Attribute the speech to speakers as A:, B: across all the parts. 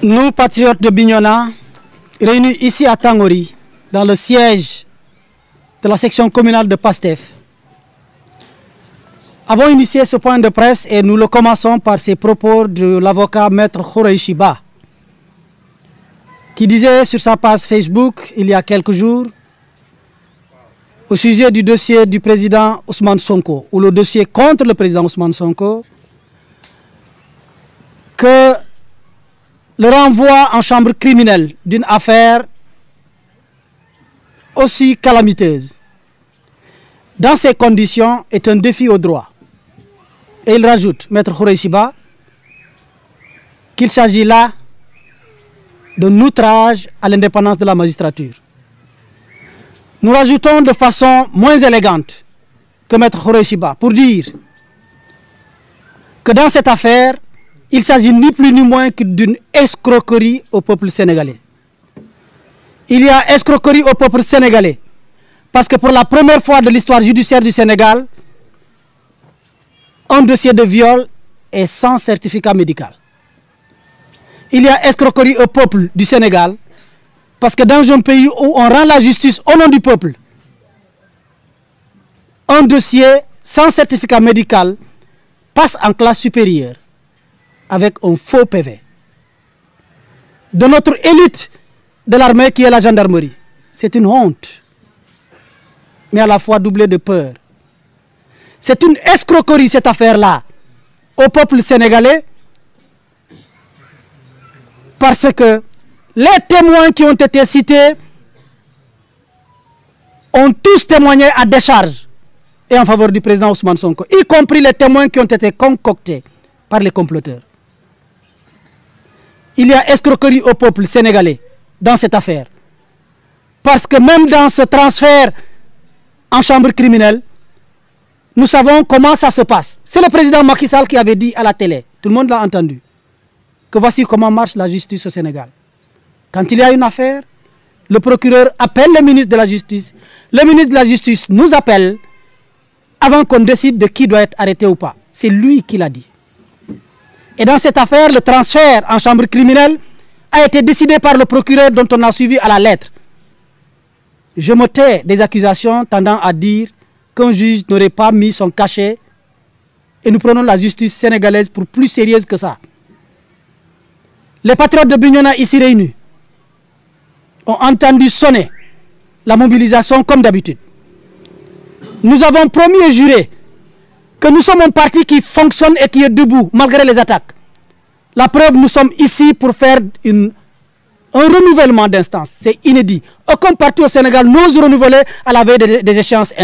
A: Nous, patriotes de Bignona, réunis ici à Tangori, dans le siège de la section communale de PASTEF, avons initié ce point de presse et nous le commençons par ces propos de l'avocat Maître Khouraïchi Ba, qui disait sur sa page Facebook il y a quelques jours, au sujet du dossier du président Ousmane Sonko, ou le dossier contre le président Ousmane Sonko, que le renvoi en chambre criminelle d'une affaire aussi calamiteuse, dans ces conditions, est un défi au droit. Et il rajoute, Maître Khouraïchi Ba, qu'il s'agit là d'un outrage à l'indépendance de la magistrature. Nous rajoutons de façon moins élégante que Maître Khouraïchi Ba pour dire que dans cette affaire, il s'agit ni plus ni moins que d'une escroquerie au peuple sénégalais. Il y a escroquerie au peuple sénégalais parce que pour la première fois de l'histoire judiciaire du Sénégal, un dossier de viol est sans certificat médical. Il y a escroquerie au peuple du Sénégal parce que dans un pays où on rend la justice au nom du peuple, un dossier sans certificat médical passe en classe supérieure avec un faux PV. De notre élite de l'armée qui est la gendarmerie. C'est une honte, mais à la fois doublée de peur. C'est une escroquerie cette affaire-là au peuple sénégalais parce que les témoins qui ont été cités ont tous témoigné à décharge et en faveur du président Ousmane Sonko, y compris les témoins qui ont été concoctés par les comploteurs. Il y a escroquerie au peuple sénégalais dans cette affaire. Parce que même dans ce transfert en chambre criminelle, nous savons comment ça se passe. C'est le président Macky Sall qui avait dit à la télé, tout le monde l'a entendu, que voici comment marche la justice au Sénégal. Quand il y a une affaire, le procureur appelle le ministre de la Justice. Le ministre de la Justice nous appelle avant qu'on décide de qui doit être arrêté ou pas. C'est lui qui l'a dit. Et dans cette affaire, le transfert en chambre criminelle a été décidé par le procureur dont on a suivi à la lettre. Je me tais des accusations tendant à dire qu'un juge n'aurait pas mis son cachet et nous prenons la justice sénégalaise pour plus sérieuse que ça. Les patriotes de Bignona ici réunis ont entendu sonner la mobilisation comme d'habitude. Nous avons promis et juré que nous sommes un parti qui fonctionne et qui est debout malgré les attaques. La preuve, nous sommes ici pour faire un renouvellement d'instance. C'est inédit. Aucun parti au Sénégal n'ose renouveler à la veille des échéances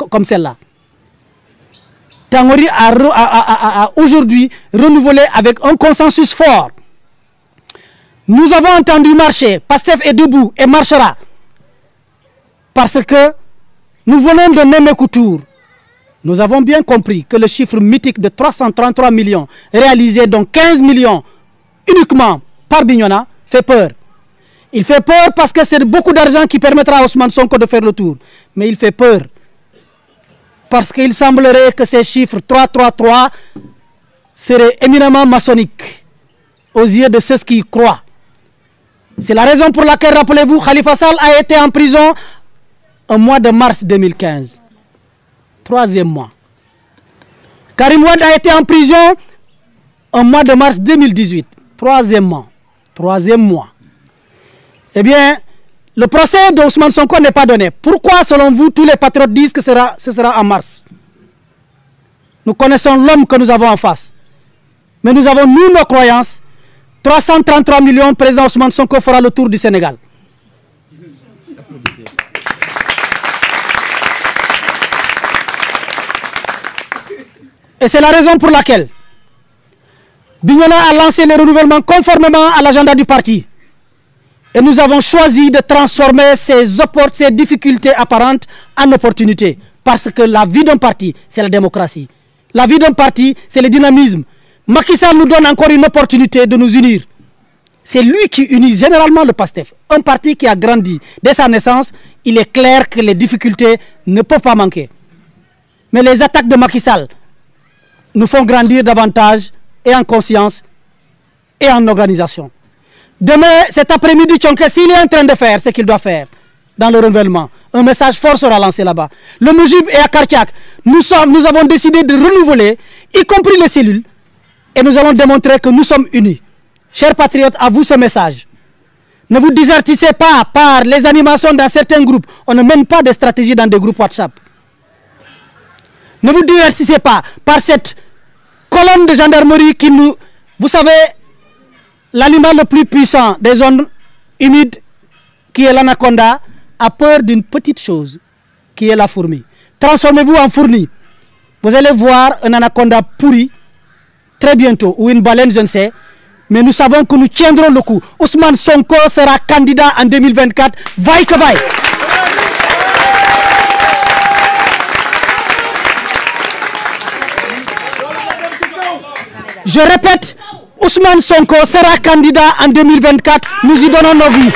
A: comme celle-là. Tangori a aujourd'hui renouvelé avec un consensus fort. Nous avons entendu marcher. PASTEF est debout et marchera. Parce que nous venons de Némékoutour. Nous avons bien compris que le chiffre mythique de 333 millions, réalisé dont 15 millions uniquement par Bignona, fait peur. Il fait peur parce que c'est beaucoup d'argent qui permettra à Ousmane Sonko de faire le tour. Mais il fait peur parce qu'il semblerait que ces chiffres 333 seraient éminemment maçonniques aux yeux de ceux qui y croient. C'est la raison pour laquelle, rappelez-vous, Khalifa Sall a été en prison au mois de mars 2015. Troisième mois. Karim Wade a été en prison au mois de mars 2018. Troisième mois. Troisième mois. Eh bien, le procès d'Ousmane Sonko n'est pas donné. Pourquoi, selon vous, tous les patriotes disent que ce sera en mars? Nous connaissons l'homme que nous avons en face. Mais nous avons, nous, nos croyances. 333 millions, président Ousmane Sonko fera le tour du Sénégal. Et c'est la raison pour laquelle Bignona a lancé le renouvellement conformément à l'agenda du parti. Et nous avons choisi de transformer ces difficultés apparentes en opportunités. Parce que la vie d'un parti, c'est la démocratie. La vie d'un parti, c'est le dynamisme. Macky Sall nous donne encore une opportunité de nous unir. C'est lui qui unit généralement le PASTEF. Un parti qui a grandi dès sa naissance, il est clair que les difficultés ne peuvent pas manquer. Mais les attaques de Macky Sall nous font grandir davantage et en conscience et en organisation. Demain, cet après-midi, Thionke, s'il est en train de faire ce qu'il doit faire dans le renouvellement, un message fort sera lancé là-bas. Le Moujib et à Kartiak, nous avons décidé de renouveler, y compris les cellules, et nous allons démontrer que nous sommes unis. Chers patriotes, à vous ce message. Ne vous désertissez pas par les animations dans certains groupes. On ne mène pas de stratégie dans des groupes WhatsApp. Ne vous désertissez pas par cette colonne de gendarmerie qui nous... Vous savez, l'animal le plus puissant des zones humides, qui est l'anaconda, a peur d'une petite chose, qui est la fourmi. Transformez-vous en fourmi. Vous allez voir un anaconda pourri, très bientôt, ou une baleine, je ne sais. Mais nous savons que nous tiendrons le coup. Ousmane Sonko sera candidat en 2024, vaille que vaille. Je répète, Ousmane Sonko sera candidat en 2024, nous y donnons nos vies.